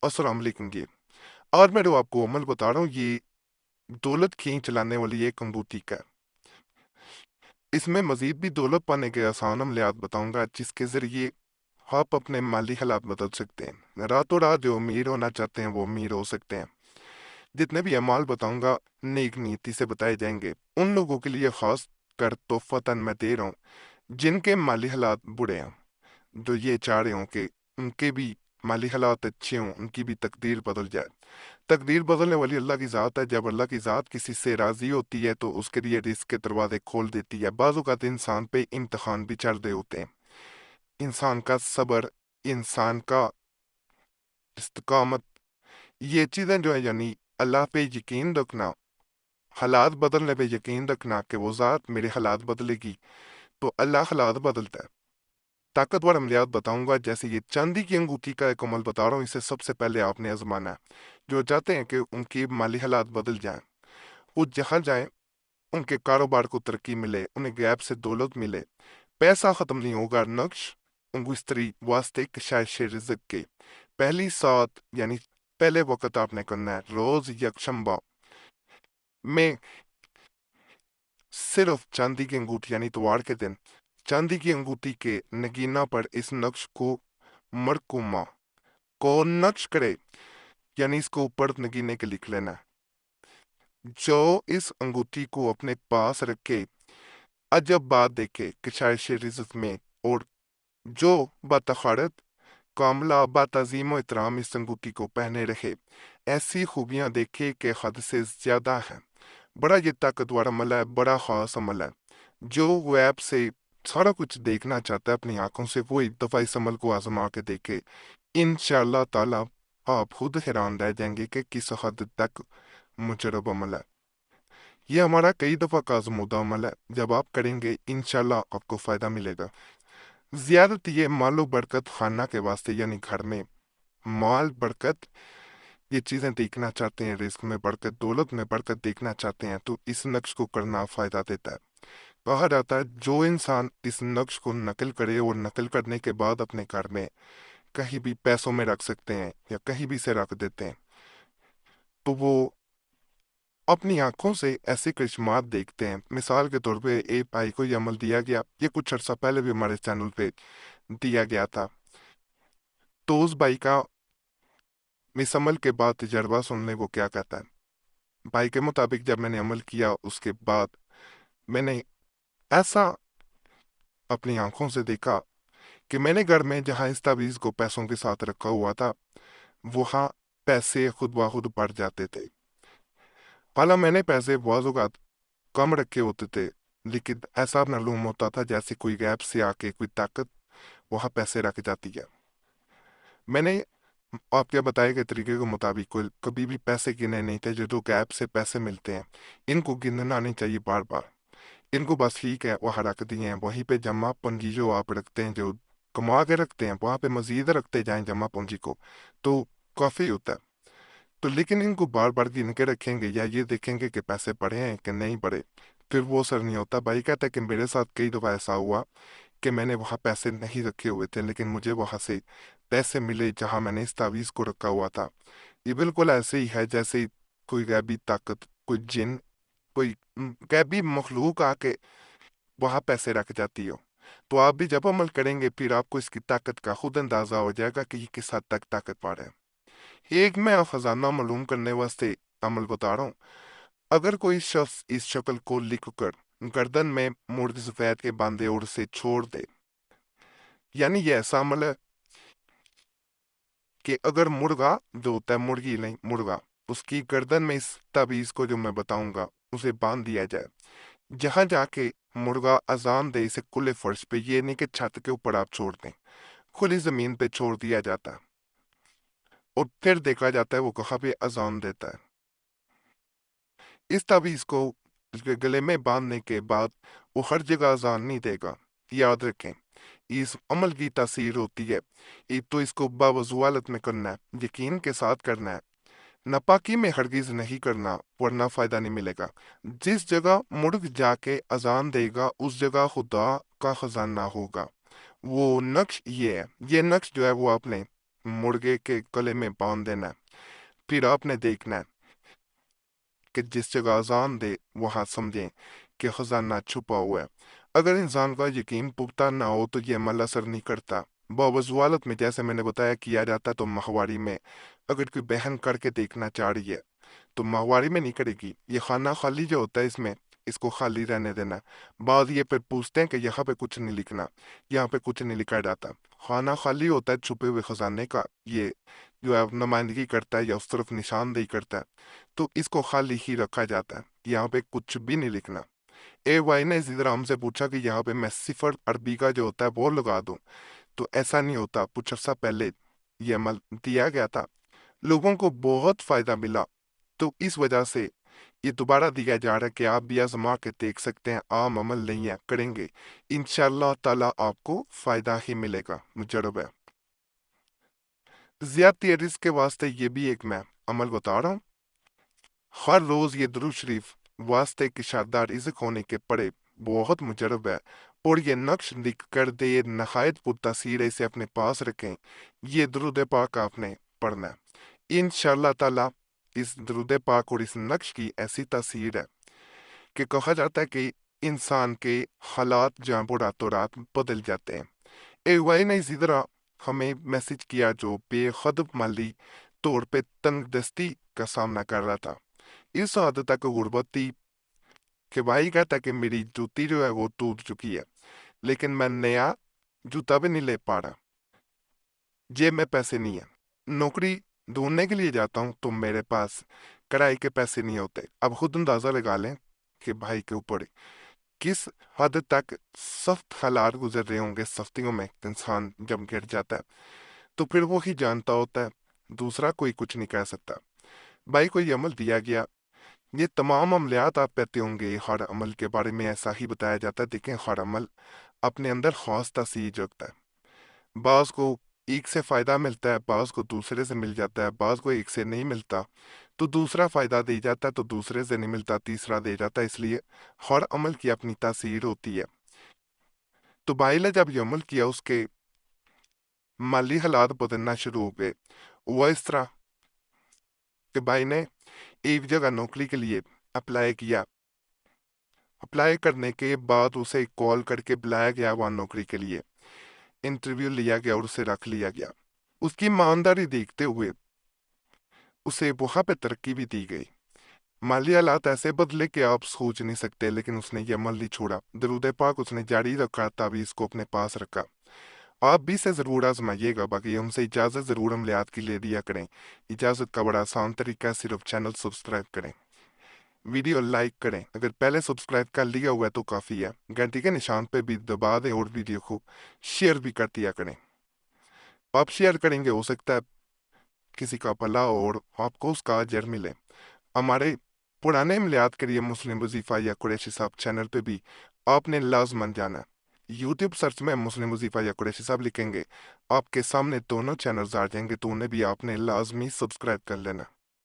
अस्सलाम वालेकुम जी। आज मैं जो आपको अमल बता रहा हूँ ये दौलत खींच लाने वाली एक अंगूठी का है। इसमें मजीद भी दौलत पाने के आसान अमलियात बताऊंगा जिसके जरिए आप अपने माली हालात बदल सकते हैं। रातों रात जो अमीर होना चाहते हैं वो अमीर हो सकते हैं। जितने भी अमाल बताऊंगा नेक नीति से बताए जाएंगे। उन लोगों के लिए खास कर तोहफतन मैं दे रहा हूँ जिनके माली हालात बुरे हैं, जो ये चाह रहे हों कि उनके भी माली हालात अच्छे हों, उनकी भी तकदीर बदल जाए। तकदीर बदलने वाली अल्लाह की ज़ात है। जब अल्लाह की ज़ात किसी से राज़ी होती है तो उसके लिए रिस्क के दरवाजे खोल देती है। बाज़ औक़ात इंसान पे इम्तिहान भी चढ़ रहे होते हैं। इंसान का सब्र, इंसान का इस्तिकामत, ये चीज़ें जो है यानी अल्लाह पे यकीन रखना, हालात बदलने पे यकीन रखना कि वो ज़ात मेरे हालात बदलेगी, तो अल्लाह हालात बदलता है। ताकतवर अमलियात बताऊंगा, जैसे ये चांदी की अंगूठी का एक अमल बता रहा हूँ। इसे सबसे पहले आपने आजमाना है। जो चाहते हैं कि उनकी माली हालात बदल जाएं, वो जहाँ जाएं उनके कारोबार को तरक्की मिले, उन्हें गैप से दौलत मिले, पैसा खत्म नहीं होगा। नक्श अंगुस्तरी वास्ते कशाइश रिज़्क के पहली सात यानी पहले वक्त आपने करना है रोज यकशंबा में सिर्फ चांदी की अंगूठी यानी इतवार के दिन चांदी की अंगूठी के नगीना पर इस नक्श को मरकुमा को नक्श करे, यानी इसको ऊपर नगीने के लिख लेना है। जो इस अंगूठी को अपने पास रखे अजब बात देखे कशाइश रिज़्क में, और जो बातखारत कामला बातज़ीम एहतराम इस अंगूठी को पहने रहे, ऐसी खूबियां देखे कि हद से ज्यादा है। बड़ा ये ताकतवर अमल है, बड़ा खास अमल है। जो वेब से सारा कुछ देखना चाहता है अपनी आंखों से, वो एक दफा इस अमल को आजमा के देखे। इंशाअल्लाह ताला आप खुद हैरान रह जाएंगे कि किस हद तक मुजरब अमल है। ये हमारा कई दफा का आजमूदा अमल है। जब आप करेंगे इंशाअल्लाह आपको फायदा मिलेगा। ज्यादत ये मालो बरकत खाना के वास्ते यानी घर में माल बरकत, ये चीजें देखना चाहते हैं, रिस्क में बरकत, दौलत में बरकत देखना चाहते हैं, तो इस नक्श को करना फायदा देता है। कहा जाता है जो इंसान इस नक्श को नकल करे और नकल करने के बाद अपने घर में कहीं भी पैसों में रख सकते हैं या कहीं भी से रख देते हैं, तो वो अपनी आंखों से ऐसे करिश्मात देखते हैं। मिसाल के तौर पे एक भाई को ये अमल दिया गया, ये कुछ अर्सा पहले भी हमारे चैनल पे दिया गया था। तो उस भाई का इस अमल के बाद तजर्बा सुनने को क्या कहता है। भाई के मुताबिक जब मैंने अमल किया उसके बाद मैंने ऐसा अपनी आंखों से देखा कि मैंने घर में जहां इस तावीज को पैसों के साथ रखा हुआ था, वहां पैसे खुद ब खुद बढ़ जाते थे। हालांकि मैंने पैसे बहुत औकात कम रखे होते थे, लेकिन ऐसा मालूम होता था जैसे कोई गैप से आके कोई ताकत वहां पैसे रख जाती है। मैंने आपके बताए गए तरीके के मुताबिक कोई कभी भी पैसे गिने नहीं थे। जो गैप से पैसे मिलते हैं इनको गिनना नहीं चाहिए बार बार। इनको बस ठीक है वहां रख दिए हैं, वहीं पे जमा पूंजी जो आप रखते हैं, जो कमा के रखते हैं, वहां पे मजीद रखते जाएं जमा पूंजी को, तो काफी होता है। तो लेकिन इनको बार बार गिन के रखेंगे या ये देखेंगे कि पैसे बढ़े हैं कि नहीं बढ़े, फिर वो असर नहीं होता। भाई कहता है कि मेरे साथ कई दफा ऐसा हुआ कि मैंने वहां पैसे नहीं रखे हुए थे, लेकिन मुझे वहां से पैसे मिले जहां मैंने इस तावीज को रखा हुआ था। ये बिल्कुल ऐसे ही है जैसे कोई गैबी ताकत, कोई जिन, कोई गैबी मखलूक आके वहां पैसे रख जाती हो। तो आप भी जब अमल करेंगे फिर आपको इसकी ताकत का खुद अंदाजा हो जाएगा कि ये किस हद तक ताकतवर है। एक मैं खजाना मालूम करने वास्ते अमल बता रहा हूँ। अगर कोई शख्स इस शक्ल को लिख कर गर्दन में मुर्द सफेद के बांधे और उसे छोड़ दे, यानी ये ऐसा अमल है कि अगर मुर्गा जो होता है, मुर्गी नहीं मुर्गा, उसकी गर्दन में इस ताबीज को जो मैं बताऊंगा उसे बांध दिया जाए। जहां जाके मुर्गा अजान दे, इसे खुले फर्श पे, ये नहीं कि छत के ऊपर आप छोड़ दें, खुली जमीन पे छोड़ दिया जाता है और फिर देखा जाता है वो कहाँ पे अजान देता है। इस ताबीज को उसके गले में बांधने के बाद वो हर जगह अजान नहीं देगा। याद रखें इस अमल की तासीर होती है। एक तो इसको बावजू हालत में करना है, यकीन के साथ करना है, नापाकी में हरगिज नहीं करना वरना फायदा नहीं मिलेगा। जिस जगह मुर्ग जाके अजान देगा उस जगह खुदा का खजाना होगा। वो नक्श ये है, ये नक्श जो है वो आपने मुर्गे के गले में बांध देना है। फिर आपने देखना है कि जिस जगह अजान दे वहां समझें कि खजाना छुपा हुआ है। अगर इंसान का यकीन पुख्ता ना हो तो ये अमल असर नहीं करता। बावजूद हालत में जैसे मैंने बताया किया जाता तो माहवारी में अगर कोई बहन करके देखना चाह रही है तो माहवारी में नहीं करेगी। ये खाना खाली जो होता है इसमें इसको खाली रहने देना। बाद ये फिर पूछते हैं कि यहाँ पे कुछ नहीं लिखना, यहाँ पे कुछ नहीं लिखा जाता। खाना खाली होता है छुपे हुए खजाने का, ये जो है नुमाइंदगी करता है या उस तरफ निशानदेही करता है, तो इसको खाली ही रखा जाता है, यहाँ पे कुछ भी नहीं लिखना। ए वाई ने इसी तरह हमसे पूछा कि यहाँ पे मैं सिफर अरबी का जो होता है वो लगा दूं, तो ऐसा नहीं होता। कुछ अर्सा पहले ये अमल दिया गया था, लोगों को बहुत फायदा मिला, तो इस वजह से ये दोबारा दिया जा रहा है कि आप भी आजमा के देख सकते हैं। आम अमल नहीं है, करेंगे इंशाल्लाह ताला आपको फायदा ही मिलेगा, मुजरब है। ज्यादती रिस्क के वास्ते ये भी एक मैं अमल बता रहा हूँ। हर रोज ये दुरूद शरीफ वास्ते की शानदार इज़्ज़त होने के पड़े बहुत मुजरब है, और ये नक्श लिख कर दे नहायत पुरतासीर है, इसे अपने पास रखें। ये दुरूद पाक आपने पढ़ना है इंशाअल्लाह ताला। इस दुरूद पाक और इस नक्श की ऐसी तासीर है कि कहा जाता है कि इंसान के हालात जहाँ वो रातों रात बदल जाते हैं। एक भाई ने इसी तरह हमें मैसेज किया जो बेहद माली तौर पे तंगदस्ती का सामना कर रहा था। इस हद तक गुर्बत थी कि भाई कहता कि मेरी जूती जो है वो टूट चुकी है, लेकिन मैं नया जूता भी नहीं ले पा रहा, जेब में पैसे नहीं है। नौकरी ढूंढने के लिए जाता हूँ तो मेरे पास किराए के पैसे नहीं होते। अब खुद अंदाजा लगा लें कि भाई के ऊपर किस हद तक सख्त हालात गुजर रहे होंगे। सख्तियों में इंसान जब गिर जाता है तो फिर वो ही जानता होता है, दूसरा कोई कुछ नहीं कह सकता। भाई को ये अमल दिया गया। ये तमाम अमलियात आप कहते होंगे हर अमल के बारे में ऐसा ही बताया जाता है। देखें, हर अमल अपने अंदर खास तासीर रखता है। बाज को एक से फ़ायदा मिलता है, बाज को दूसरे से मिल जाता है, बाज को एक से नहीं मिलता तो दूसरा फ़ायदा दे जाता है, तो दूसरे से नहीं मिलता तीसरा दे जाता है। इसलिए हर अमल की अपनी तासीर होती है। तो भाई ने जब ये अमल किया उसके माली हालात बदलना शुरू हो गए। हुआ इस तरह कि भाई ने एक जगह नौकरी के लिए अप्लाई किया। अप्लाई करने के बाद उसे कॉल करके बुलाया गया वहाँ नौकरी के लिए, इंटरव्यू लिया गया और उसे रख लिया गया। उसकी ईमानदारी देखते हुए उसे वहाँ पे तरक्की भी दी गई। माली हालात ऐसे बदले कि आप सोच नहीं सकते, लेकिन उसने ये अमल नहीं छोड़ा। दरूद पाक उसने जारी रखा, तभी इसको अपने पास रखा। आप भी इसे ज़रूर आजमाइएगा। बाकी हमसे इजाज़त ज़रूर अमलियात की ले लिया करें। इजाज़त का बड़ा आसान तरीका है, सिर्फ चैनल सब्सक्राइब करें, वीडियो लाइक करें। अगर पहले सब्सक्राइब कर लिया हुआ है तो काफ़ी है, घंटी के निशान पे भी दबा दें और वीडियो को शेयर भी कर दिया करें। आप शेयर करेंगे हो सकता है किसी का भला हो और आपको उसका अजर मिले। हमारे पुराने अमलियात के लिए मुस्लिम वजीफ़ा या कुरैशी साहब चैनल पे भी आपने लाजमन जाना है। यूट्यूब सर्च में मुस्लिम वजीफ़ा या कुरैशी साहब लिखेंगे, आपके सामने दोनों चैनल्स आ जाएंगे, तो उन्हें भी आपने लाजमी सब्सक्राइब कर लेना।